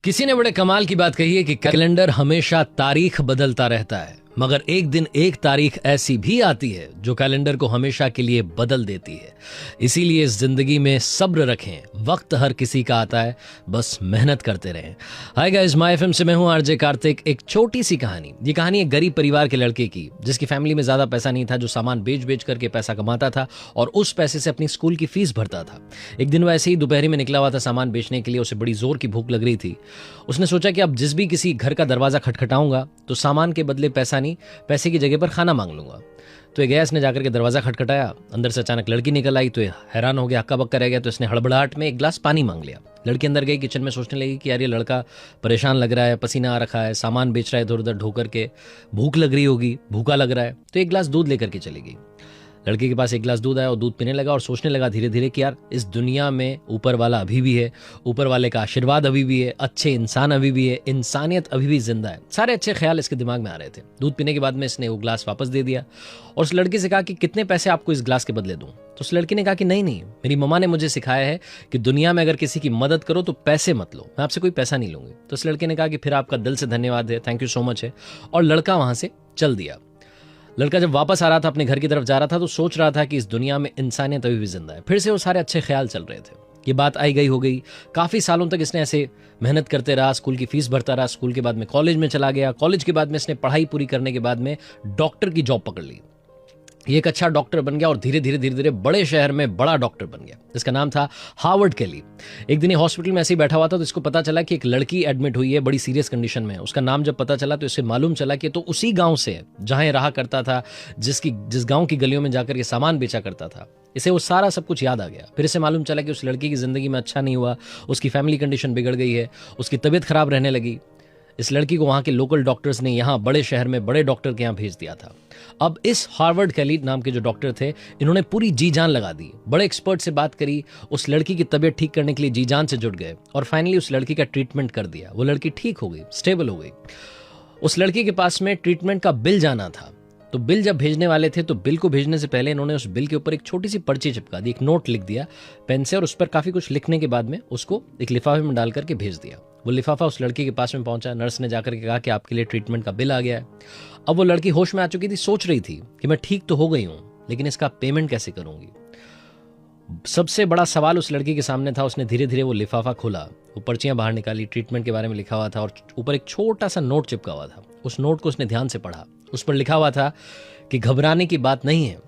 किसी ने बड़े कमाल की बात कही है कि कैलेंडर हमेशा तारीख बदलता रहता है, मगर एक दिन एक तारीख ऐसी भी आती है जो कैलेंडर को हमेशा के लिए बदल देती है। इसीलिए इस जिंदगी में सब्र रखें, वक्त हर किसी का आता है, बस मेहनत करते रहें। हाय गाइस, माय एफएम से मैं हूं आरजे कार्तिक। एक छोटी सी कहानी। ये कहानी एक गरीब परिवार के लड़के की, जिसकी फैमिली में ज्यादा पैसा नहीं था, जो सामान बेच बेच करके पैसा कमाता था और उस पैसे से अपनी स्कूल की फीस भरता था। एक दिन वो ऐसे ही दोपहरी में निकला हुआ था सामान बेचने के लिए। उसे बड़ी जोर की भूख लग रही थी। उसने सोचा कि अब जिस भी किसी घर का दरवाजा खटखटाऊंगा तो सामान के बदले पैसा नहीं, पैसे की जगह पर खाना मांग लूंगा। तो गया, इसने जाकर के दरवाजा खटखटाया। अंदर से अचानक लड़की निकल आई तो हैरान हो गया, हक्का बक्का रह गया। तो इसने हड़बड़ाहट में एक गिलास पानी मांग लिया। लड़की अंदर गई, किचन में सोचने लगी कि यार ये लड़का परेशान लग रहा है, पसीना आ रखा है, सामान बेच रहा है इधर उधर ढोकर के, भूख लग रही होगी, भूखा लग रहा है। तो एक गिलास दूध लेकर के चली गई। लड़के के पास एक गिलास दूध आया और दूध पीने लगा और सोचने लगा धीरे धीरे कि यार इस दुनिया में ऊपर वाला अभी भी है, ऊपर वाले का आशीर्वाद अभी भी है, अच्छे इंसान अभी भी है, इंसानियत अभी भी जिंदा है। सारे अच्छे ख्याल इसके दिमाग में आ रहे थे। दूध पीने के बाद में इसने वो गिलास वापस दे दिया और उस लड़के से कहा कि कितने पैसे आपको इस गिलास के बदले दूं। तो उस लड़की ने कहा कि नहीं, मेरी मम्मा ने मुझे सिखाया है कि दुनिया में अगर किसी की मदद करो तो पैसे मत लो, मैं आपसे कोई पैसा नहीं लूंगी। तो उस लड़के ने कहा कि फिर आपका दिल से धन्यवाद है, थैंक यू सो मच है, और लड़का वहां से चल दिया। लड़का जब वापस आ रहा था, अपने घर की तरफ जा रहा था, तो सोच रहा था कि इस दुनिया में इंसानियत अभी भी जिंदा है। फिर से वो सारे अच्छे ख्याल चल रहे थे। ये बात आई गई हो गई। काफी सालों तक इसने ऐसे मेहनत करते रहा, स्कूल की फीस भरता रहा। स्कूल के बाद में कॉलेज में चला गया। कॉलेज के बाद में इसने पढ़ाई पूरी करने के बाद में डॉक्टर की जॉब पकड़ ली। ये एक अच्छा डॉक्टर बन गया और धीरे धीरे बड़े शहर में बड़ा डॉक्टर बन गया। इसका नाम था हार्वर्ड केली। एक दिन ये हॉस्पिटल में ऐसे ही बैठा हुआ था तो इसको पता चला कि एक लड़की एडमिट हुई है, बड़ी सीरियस कंडीशन में है। उसका नाम जब पता चला तो इसे मालूम चला कि तो उसी गांव से जहां ये रहा करता था, जिस गांव की गलियों में जाकर के सामान बेचा करता था। इसे वो सारा सब कुछ याद आ गया। फिर इसे मालूम चला कि उस लड़की की जिंदगी में अच्छा नहीं हुआ, उसकी फैमिली कंडीशन बिगड़ गई है, उसकी तबीयत खराब रहने लगी। इस लड़की को वहां के लोकल डॉक्टर्स ने यहाँ बड़े शहर में बड़े डॉक्टर के यहाँ भेज दिया था। अब इस हार्वर्ड केली नाम के जो डॉक्टर थे, इन्होंने पूरी जी जान लगा दी, बड़े एक्सपर्ट से बात करी, उस लड़की की तबीयत ठीक करने के लिए जी जान से जुट गए और फाइनली उस लड़की का ट्रीटमेंट कर दिया। वो लड़की ठीक हो गई, स्टेबल हो गई। उस लड़की के पास में ट्रीटमेंट का बिल जाना था। तो बिल जब भेजने वाले थे तो बिल को भेजने से पहले इन्होंने उस बिल के ऊपर एक छोटी सी पर्ची चिपका दी, एक नोट लिख दिया पेन से, और उस पर काफी कुछ लिखने के बाद में उसको एक लिफाफे में डाल करके भेज दिया। वो लिफाफा उस लड़की के पास में पहुंचा। नर्स ने जाकर के कहा कि आपके लिए ट्रीटमेंट का बिल आ गया है। अब वो लड़की होश में आ चुकी थी, सोच रही थी कि मैं ठीक तो हो गई हूं, लेकिन इसका पेमेंट कैसे करूंगी। सबसे बड़ा सवाल उस लड़की के सामने था। उसने धीरे धीरे वो लिफाफा खोला, वो पर्चियां बाहर निकाली, ट्रीटमेंट के बारे में लिखा हुआ था और ऊपर एक छोटा सा नोट चिपका हुआ था। उस नोट को उसने ध्यान से पढ़ा। उस पर लिखा हुआ था कि घबराने की बात नहीं है,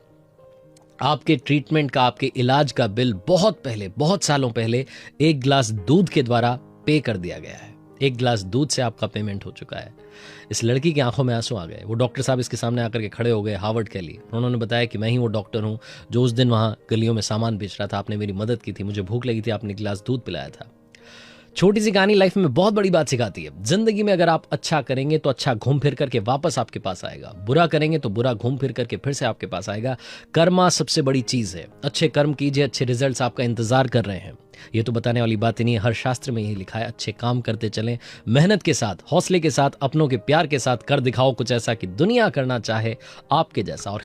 आपके ट्रीटमेंट का, आपके इलाज का बिल बहुत पहले, बहुत सालों पहले एक गिलास दूध के द्वारा पे कर दिया गया है। एक गिलास दूध से आपका पेमेंट हो चुका है। इस लड़की की आंखों में आंसू आ गए। वो डॉक्टर साहब इसके सामने आकर के खड़े हो गए, हार्वर्ड केली। उन्होंने बताया कि मैं ही वो डॉक्टर हूं जो उस दिन वहां गलियों में सामान बेच रहा था। आपने मेरी मदद की थी, मुझे भूख लगी थी, आपने गिलास दूध पिलाया था। छोटी सी कहानी लाइफ में बहुत बड़ी बात सिखाती है। जिंदगी में अगर आप अच्छा करेंगे तो अच्छा घूम फिर करके वापस आपके पास आएगा, बुरा करेंगे तो बुरा घूम फिर करके फिर से आपके पास आएगा। कर्मा सबसे बड़ी चीज है। अच्छे कर्म कीजिए, अच्छे रिजल्ट्स आपका इंतजार कर रहे हैं। ये तो बताने वाली बात ही नहीं है, हर शास्त्र में यही लिखा है। अच्छे काम करते चलें, मेहनत के साथ, हौसले के साथ, अपनों के प्यार के साथ कर दिखाओ कुछ ऐसा कि दुनिया करना चाहे आपके जैसा। और